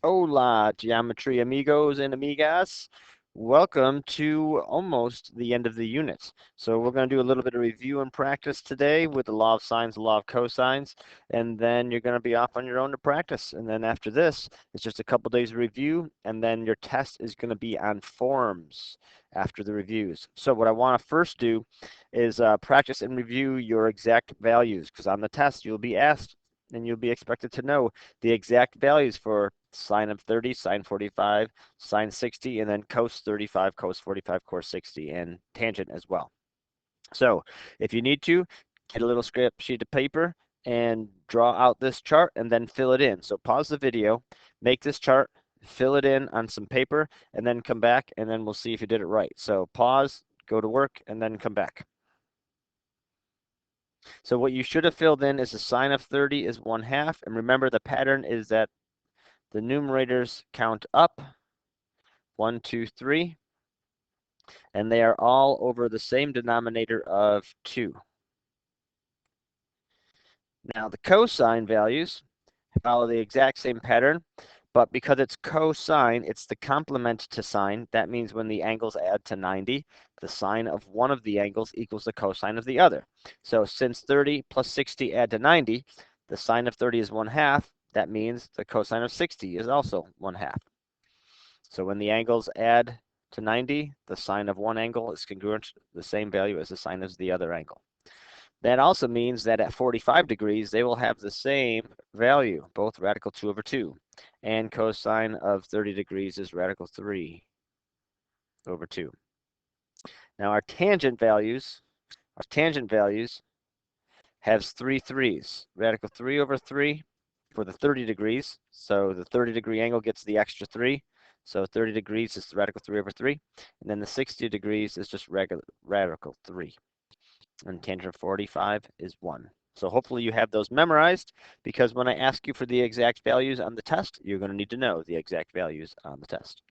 Hola, geometry amigos and amigas. Welcome to almost the end of the unit. So we're going to do a little bit of review and practice today with the law of sines, the law of cosines, and then you're going to be off on your own to practice. And then after this, it's just a couple days of review, and then your test is going to be on forms after the reviews. So what I want to first do is practice and review your exact values, because on the test you'll be asked and you'll be expected to know the exact values for sine of 30, sine 45, sine 60, and then cos 35, cos 45, cos 60, and tangent as well. So if you need to, get a little script sheet of paper and draw out this chart and then fill it in. So pause the video, make this chart, fill it in on some paper, and then come back, and then we'll see if you did it right. So pause, go to work, and then come back. So what you should have filled in is the sine of 30 is 1/2. And remember, the pattern is that the numerators count up, 1, 2, 3, and they are all over the same denominator of 2. Now the cosine values follow the exact same pattern, but because it's cosine, it's the complement to sine. That means when the angles add to 90, the sine of one of the angles equals the cosine of the other. So since 30 plus 60 add to 90, the sine of 30 is 1/2. That means the cosine of 60 is also 1/2. So when the angles add to 90, the sine of one angle is congruent to the same value as the sine of the other angle. That also means that at 45 degrees, they will have the same value, both radical 2 over 2. And cosine of 30 degrees is radical 3 over 2. Now our tangent values has 3 3's. Radical 3 over 3 for the 30 degrees. So the 30 degree angle gets the extra 3. So 30 degrees is radical 3 over 3. And then the 60 degrees is just radical 3. And tangent 45 is 1. So hopefully you have those memorized, because when I ask you for the exact values on the test, you're going to need to know the exact values on the test.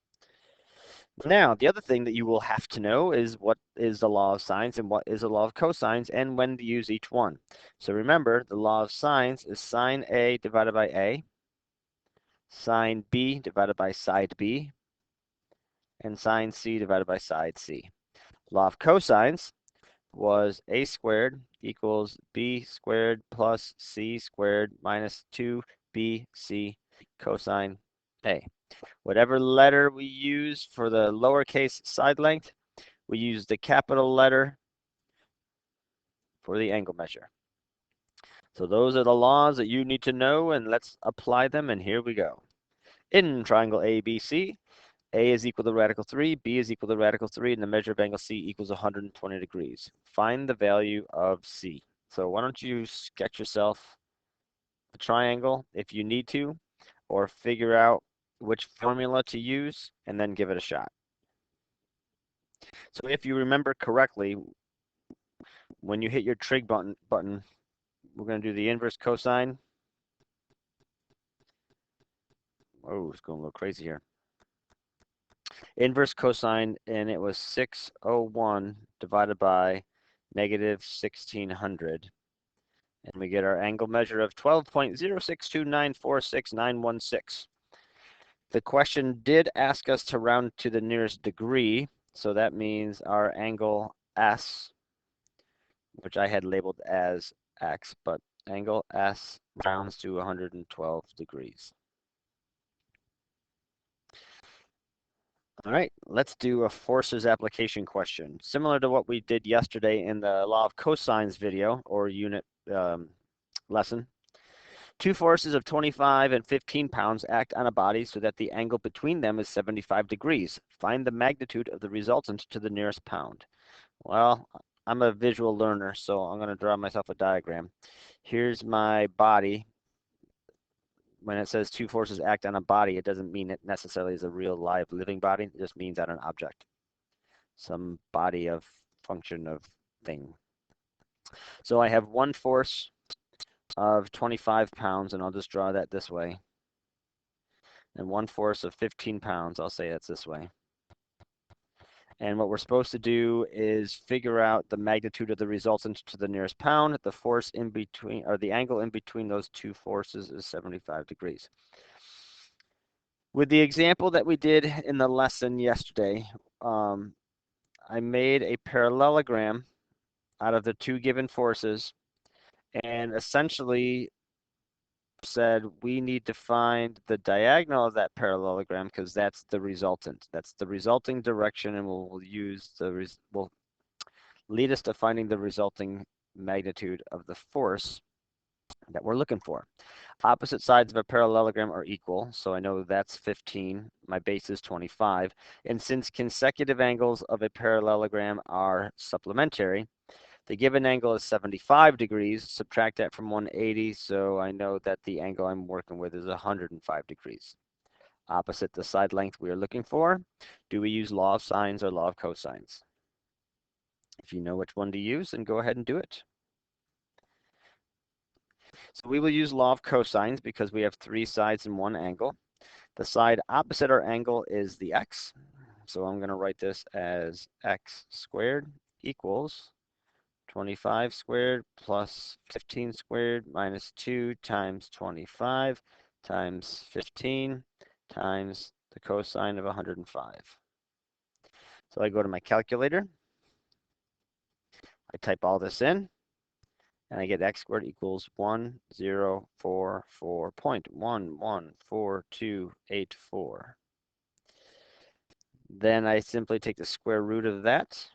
Now, the other thing that you will have to know is what is the law of sines and what is the law of cosines and when to use each one. So remember, the law of sines is sine A divided by A, sine B divided by side B, and sine C divided by side C. Law of cosines was a squared equals b squared plus c squared minus 2bc cosine A. Whatever letter we use for the lowercase side length, we use the capital letter for the angle measure. So those are the laws that you need to know, and let's apply them, and here we go. In triangle ABC, A is equal to radical 3, B is equal to radical 3, and the measure of angle C equals 120 degrees. Find the value of C. So why don't you sketch yourself a triangle if you need to, or figure out which formula to use, and then give it a shot. So if you remember correctly, when you hit your trig button, we're going to do the inverse cosine. Oh, it's going a little crazy here. Inverse cosine, and it was 601 divided by negative 1600. And we get our angle measure of 12.062946916. The question did ask us to round to the nearest degree, so that means our angle S, which I had labeled as X, but angle S rounds to 112 degrees. All right, let's do a forces application question. Similar to what we did yesterday in the law of cosines video or unit lesson. Two forces of 25 and 15 pounds act on a body so that the angle between them is 75 degrees. Find the magnitude of the resultant to the nearest pound. Well, I'm a visual learner, so I'm going to draw myself a diagram. Here's my body. When it says two forces act on a body, it doesn't mean it necessarily is a real live living body. It just means on an object, some body of function of thing. So I have one force of 25 pounds, and I'll just draw that this way. And one force of 15 pounds, I'll say it's this way. And what we're supposed to do is figure out the magnitude of the resultant to the nearest pound. The force in between, or the angle in between those two forces is 75 degrees. With the example that we did in the lesson yesterday, I made a parallelogram out of the two given forces and essentially said we need to find the diagonal of that parallelogram because that's the resultant. That's the resulting direction, and we'll use will lead us to finding the resulting magnitude of the force that we're looking for. Opposite sides of a parallelogram are equal, so I know that's 15. My base is 25. And since consecutive angles of a parallelogram are supplementary, the given angle is 75 degrees. Subtract that from 180, so I know that the angle I'm working with is 105 degrees. Opposite the side length we are looking for. Do we use law of sines or law of cosines? If you know which one to use, then go ahead and do it. So we will use law of cosines because we have three sides and one angle. The side opposite our angle is the x. So I'm going to write this as x squared equals 25 squared plus 15 squared minus 2 times 25 times 15 times the cosine of 105. So I go to my calculator. I type all this in, and I get x squared equals 1044.114284. Then I simply take the square root of that.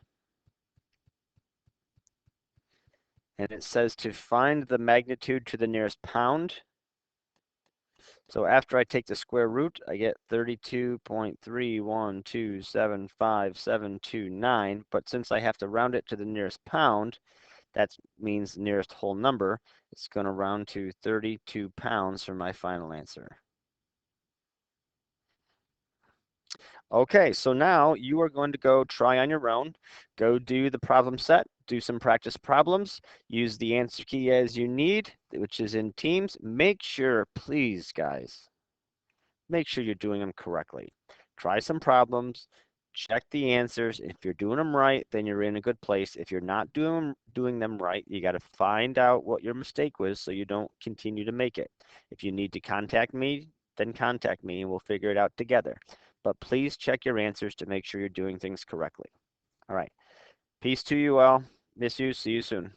And it says to find the magnitude to the nearest pound. So after I take the square root, I get 32.31275.729. But since I have to round it to the nearest pound, that means nearest whole number. It's going to round to 32 pounds for my final answer. Okay, so now you are going to go try on your own. Go do the problem set, do some practice problems, use the answer key as you need, which is in Teams. Make sure, please, guys, make sure you're doing them correctly. Try some problems, check the answers. If you're doing them right, then you're in a good place. If you're not doing them right, you got to find out what your mistake was so you don't continue to make it. If you need to contact me, then contact me and we'll figure it out together. But please check your answers to make sure you're doing things correctly. All right. Peace to you all. Miss you. See you soon.